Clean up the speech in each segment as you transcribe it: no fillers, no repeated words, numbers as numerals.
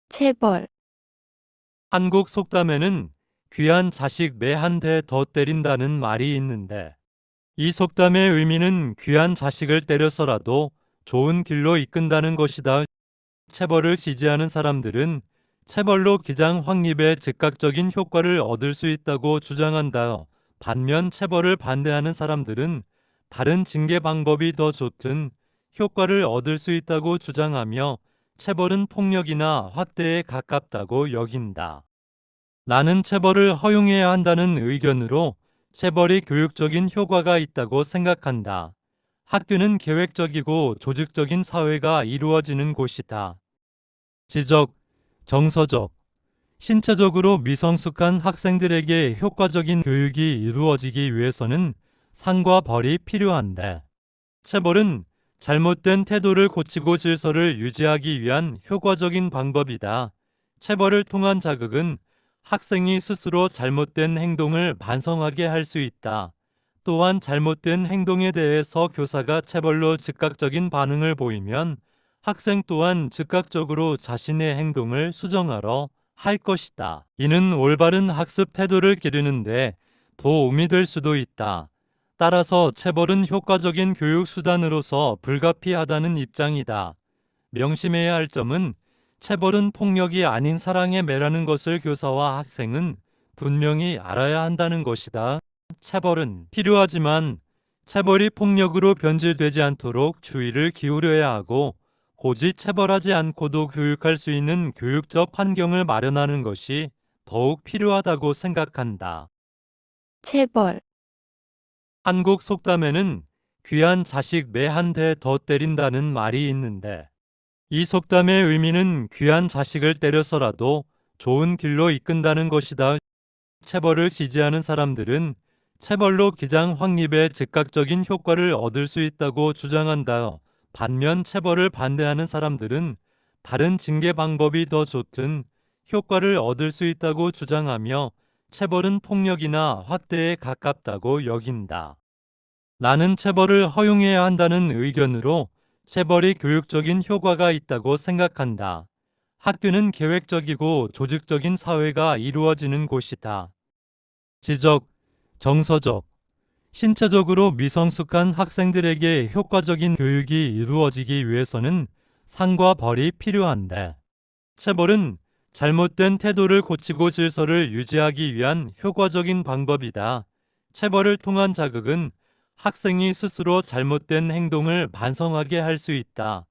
체벌, 한국 속담에는 귀한 자식 매 한 대 더 때린다는 말이 있는데 이 속담의 의미는 귀한 자식을 때려서라도 좋은 길로 이끈다는 것이다. 체벌을 지지하는 사람들은 체벌로 기장 확립에 즉각적인 효과를 얻을 수 있다고 주장한다. 반면 체벌을 반대하는 사람들은 다른 징계 방법이 더 좋든 효과를 얻을 수 있다고 주장하며 체벌은 폭력이나 학대에 가깝다고 여긴다. 나는 체벌을 허용해야 한다는 의견으로 체벌이 교육적인 효과가 있다고 생각한다. 학교는 계획적이고 조직적인 사회가 이루어지는 곳이다. 지적, 정서적, 신체적으로 미성숙한 학생들에게 효과적인 교육이 이루어지기 위해서는 상과 벌이 필요한데, 체벌은 잘못된 태도를 고치고 질서를 유지하기 위한 효과적인 방법이다. 체벌을 통한 자극은 학생이 스스로 잘못된 행동을 반성하게 할 수 있다. 또한 잘못된 행동에 대해서 교사가 체벌로 즉각적인 반응을 보이면 학생 또한 즉각적으로 자신의 행동을 수정하러 할 것이다. 이는 올바른 학습 태도를 기르는데 도움이 될 수도 있다. 따라서 체벌은 효과적인 교육 수단으로서 불가피하다는 입장이다. 명심해야 할 점은 체벌은 폭력이 아닌 사랑의 매라는 것을 교사와 학생은 분명히 알아야 한다는 것이다. 체벌은 필요하지만 체벌이 폭력으로 변질되지 않도록 주의를 기울여야 하고 고지 체벌하지 않고도 교육할 수 있는 교육적 환경을 마련하는 것이 더욱 필요하다고 생각한다. 체벌, 한국 속담에는 귀한 자식 매 한 대 더 때린다는 말이 있는데 이 속담의 의미는 귀한 자식을 때려서라도 좋은 길로 이끈다는 것이다. 체벌을 지지하는 사람들은 체벌로 기장 확립에 즉각적인 효과를 얻을 수 있다고 주장한다. 반면 체벌을 반대하는 사람들은 다른 징계 방법이 더 좋든 효과를 얻을 수 있다고 주장하며 체벌은 폭력이나 학대에 가깝다고 여긴다. 나는 체벌을 허용해야 한다는 의견으로 체벌이 교육적인 효과가 있다고 생각한다. 학교는 계획적이고 조직적인 사회가 이루어지는 곳이다. 지적, 정서적, 신체적으로 미성숙한 학생들에게 효과적인 교육이 이루어지기 위해서는 상과 벌이 필요한데, 체벌은 잘못된 태도를 고치고 질서를 유지하기 위한 효과적인 방법이다. 체벌을 통한 자극은 학생이 스스로 잘못된 행동을 반성하게 할 수 있다.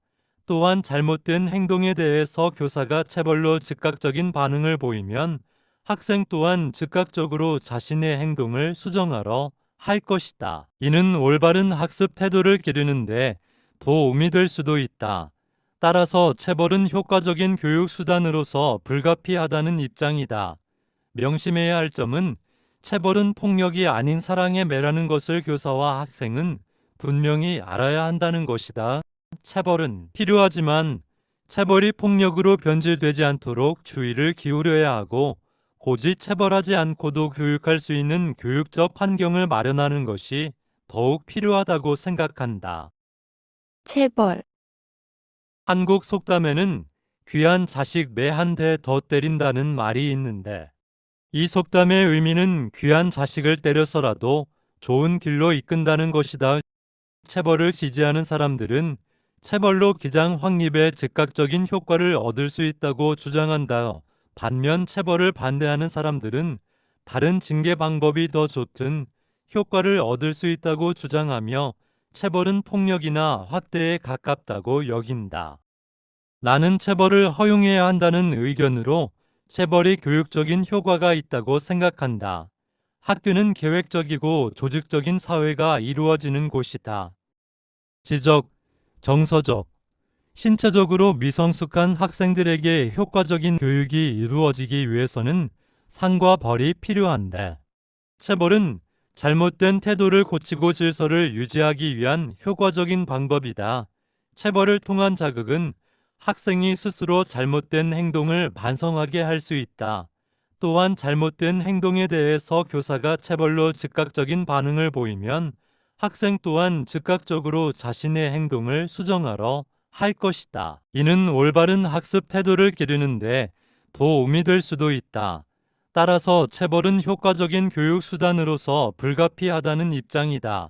또한 잘못된 행동에 대해서 교사가 체벌로 즉각적인 반응을 보이면 학생 또한 즉각적으로 자신의 행동을 수정하러 할 것이다. 이는 올바른 학습 태도를 기르는데 도움이 될 수도 있다. 따라서 체벌은 효과적인 교육 수단으로서 불가피하다는 입장이다. 명심해야 할 점은 체벌은 폭력이 아닌 사랑의 매라는 것을 교사와 학생은 분명히 알아야 한다는 것이다. 체벌은 필요하지만 체벌이 폭력으로 변질되지 않도록 주의를 기울여야 하고 고지 체벌하지 않고도 교육할 수 있는 교육적 환경을 마련하는 것이 더욱 필요하다고 생각한다. 체벌, 한국 속담에는 귀한 자식 매 한 대 더 때린다는 말이 있는데 이 속담의 의미는 귀한 자식을 때려서라도 좋은 길로 이끈다는 것이다. 체벌을 지지하는 사람들은 체벌로 기장 확립에 즉각적인 효과를 얻을 수 있다고 주장한다. 반면 체벌을 반대하는 사람들은 다른 징계 방법이 더 좋든 효과를 얻을 수 있다고 주장하며 체벌은 폭력이나 학대에 가깝다고 여긴다. 나는 체벌을 허용해야 한다는 의견으로 체벌이 교육적인 효과가 있다고 생각한다. 학교는 계획적이고 조직적인 사회가 이루어지는 곳이다. 지적, 정서적, 신체적으로 미성숙한 학생들에게 효과적인 교육이 이루어지기 위해서는 상과 벌이 필요한데, 체벌은 잘못된 태도를 고치고 질서를 유지하기 위한 효과적인 방법이다. 체벌을 통한 자극은 학생이 스스로 잘못된 행동을 반성하게 할 수 있다. 또한 잘못된 행동에 대해서 교사가 체벌로 즉각적인 반응을 보이면 학생 또한 즉각적으로 자신의 행동을 수정하러 할 것이다. 이는 올바른 학습 태도를 기르는데 도움이 될 수도 있다. 따라서 체벌은 효과적인 교육 수단으로서 불가피하다는 입장이다.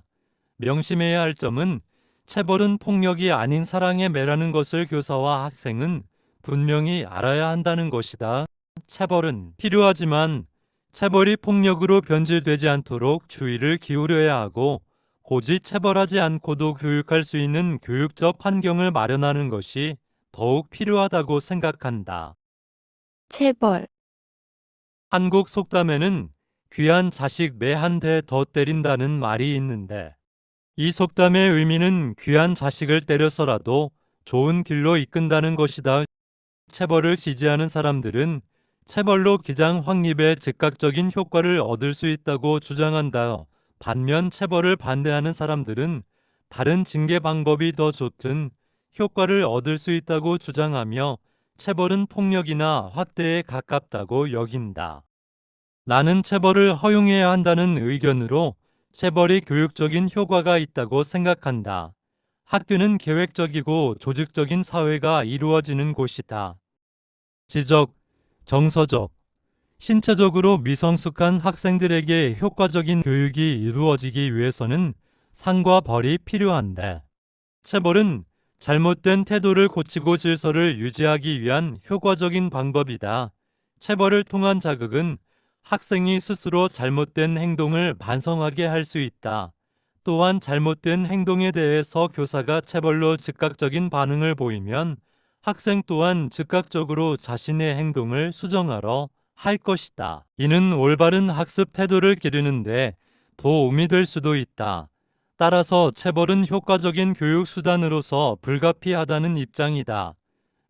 명심해야 할 점은 체벌은 폭력이 아닌 사랑의 매라는 것을 교사와 학생은 분명히 알아야 한다는 것이다. 체벌은 필요하지만 체벌이 폭력으로 변질되지 않도록 주의를 기울여야 하고 고지 체벌하지 않고도 교육할 수 있는 교육적 환경을 마련하는 것이 더욱 필요하다고 생각한다. 체벌, 한국 속담에는 귀한 자식 매 한 대 더 때린다는 말이 있는데 이 속담의 의미는 귀한 자식을 때려서라도 좋은 길로 이끈다는 것이다. 체벌을 지지하는 사람들은 체벌로 기장 확립에 즉각적인 효과를 얻을 수 있다고 주장한다. 반면 체벌을 반대하는 사람들은 다른 징계 방법이 더 좋든 효과를 얻을 수 있다고 주장하며 체벌은 폭력이나 학대에 가깝다고 여긴다. 나는 체벌을 허용해야 한다는 의견으로 체벌이 교육적인 효과가 있다고 생각한다. 학교는 계획적이고 조직적인 사회가 이루어지는 곳이다. 지적, 정서적, 신체적으로 미성숙한 학생들에게 효과적인 교육이 이루어지기 위해서는 상과 벌이 필요한데, 체벌은 잘못된 태도를 고치고 질서를 유지하기 위한 효과적인 방법이다. 체벌을 통한 자극은 학생이 스스로 잘못된 행동을 반성하게 할 수 있다. 또한 잘못된 행동에 대해서 교사가 체벌로 즉각적인 반응을 보이면 학생 또한 즉각적으로 자신의 행동을 수정하러 할 것이다. 이는 올바른 학습 태도를 기르는데 도움이 될 수도 있다. 따라서 체벌은 효과적인 교육 수단으로서 불가피하다는 입장이다.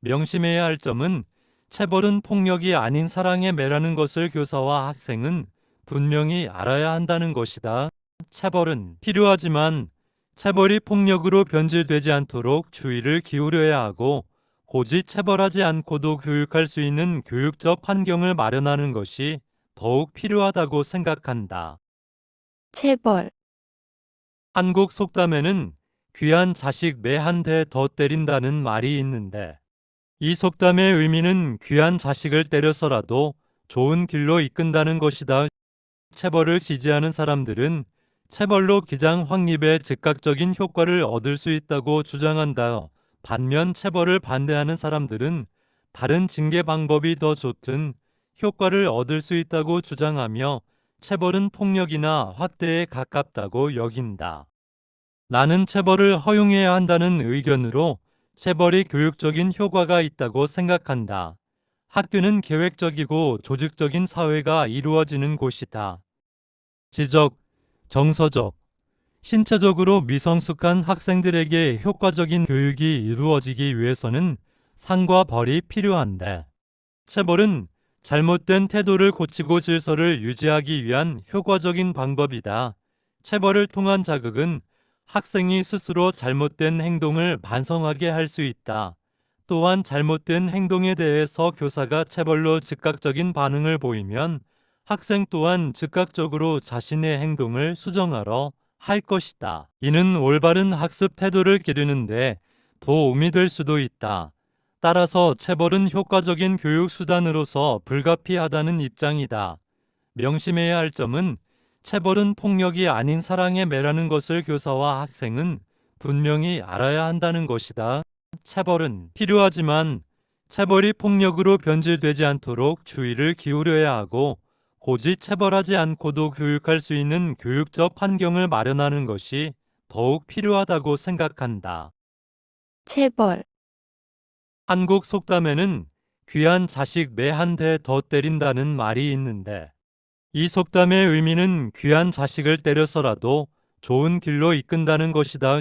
명심해야 할 점은 체벌은 폭력이 아닌 사랑의 매라는 것을 교사와 학생은 분명히 알아야 한다는 것이다. 체벌은 필요하지만 체벌이 폭력으로 변질되지 않도록 주의를 기울여야 하고 고지 체벌하지 않고도 교육할 수 있는 교육적 환경을 마련하는 것이 더욱 필요하다고 생각한다. 체벌, 한국 속담에는 귀한 자식 매 한 대 더 때린다는 말이 있는데 이 속담의 의미는 귀한 자식을 때려서라도 좋은 길로 이끈다는 것이다. 체벌을 지지하는 사람들은 체벌로 기장 확립에 즉각적인 효과를 얻을 수 있다고 주장한다. 반면 체벌을 반대하는 사람들은 다른 징계 방법이 더 좋든 효과를 얻을 수 있다고 주장하며 체벌은 폭력이나 학대에 가깝다고 여긴다. 나는 체벌을 허용해야 한다는 의견으로 체벌이 교육적인 효과가 있다고 생각한다. 학교는 계획적이고 조직적인 사회가 이루어지는 곳이다. 지적, 정서적, 신체적으로 미성숙한 학생들에게 효과적인 교육이 이루어지기 위해서는 상과 벌이 필요한데, 체벌은 잘못된 태도를 고치고 질서를 유지하기 위한 효과적인 방법이다. 체벌을 통한 자극은 학생이 스스로 잘못된 행동을 반성하게 할 수 있다. 또한 잘못된 행동에 대해서 교사가 체벌로 즉각적인 반응을 보이면 학생 또한 즉각적으로 자신의 행동을 수정하러 할 것이다. 이는 올바른 학습 태도를 기르는데 도움이 될 수도 있다. 따라서 체벌은 효과적인 교육 수단으로서 불가피하다는 입장이다. 명심해야 할 점은 체벌은 폭력이 아닌 사랑의 매라는 것을 교사와 학생은 분명히 알아야 한다는 것이다. 체벌은 필요하지만 체벌이 폭력으로 변질되지 않도록 주의를 기울여야 하고 고지 체벌하지 않고도 교육할 수 있는 교육적 환경을 마련하는 것이 더욱 필요하다고 생각한다. 체벌, 한국 속담에는 귀한 자식 매 한 대 더 때린다는 말이 있는데 이 속담의 의미는 귀한 자식을 때려서라도 좋은 길로 이끈다는 것이다.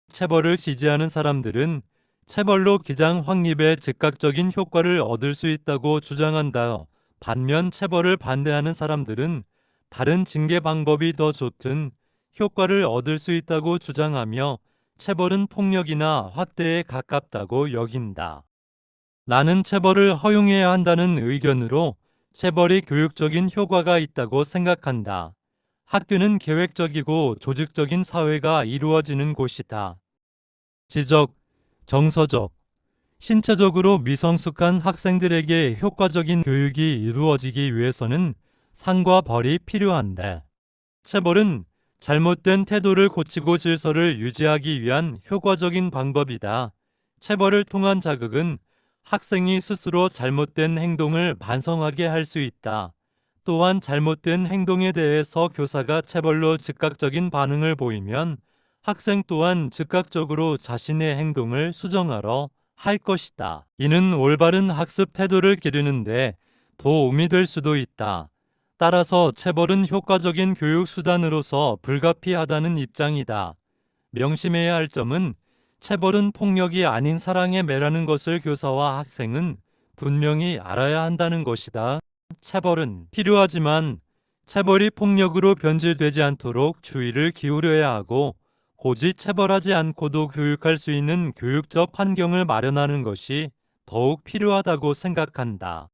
체벌을 지지하는 사람들은 체벌로 기장 확립에 즉각적인 효과를 얻을 수 있다고 주장한다. 반면 체벌을 반대하는 사람들은 다른 징계 방법이 더 좋든 효과를 얻을 수 있다고 주장하며 체벌은 폭력이나 학대에 가깝다고 여긴다. 나는 체벌을 허용해야 한다는 의견으로 체벌이 교육적인 효과가 있다고 생각한다. 학교는 계획적이고 조직적인 사회가 이루어지는 곳이다. 지적, 정서적, 신체적으로 미성숙한 학생들에게 효과적인 교육이 이루어지기 위해서는 상과 벌이 필요한데, 체벌은 잘못된 태도를 고치고 질서를 유지하기 위한 효과적인 방법이다. 체벌을 통한 자극은 학생이 스스로 잘못된 행동을 반성하게 할 수 있다. 또한 잘못된 행동에 대해서 교사가 체벌로 즉각적인 반응을 보이면 학생 또한 즉각적으로 자신의 행동을 수정하러 할 것이다. 이는 올바른 학습 태도를 기르는데 도움이 될 수도 있다. 따라서 체벌은 효과적인 교육 수단으로서 불가피하다는 입장이다. 명심해야 할 점은 체벌은 폭력이 아닌 사랑의 매라는 것을 교사와 학생은 분명히 알아야 한다는 것이다. 체벌은 필요하지만 체벌이 폭력으로 변질되지 않도록 주의를 기울여야 하고, 고지 체벌하지 않고도 교육할 수 있는 교육적 환경을 마련하는 것이 더욱 필요하다고 생각한다.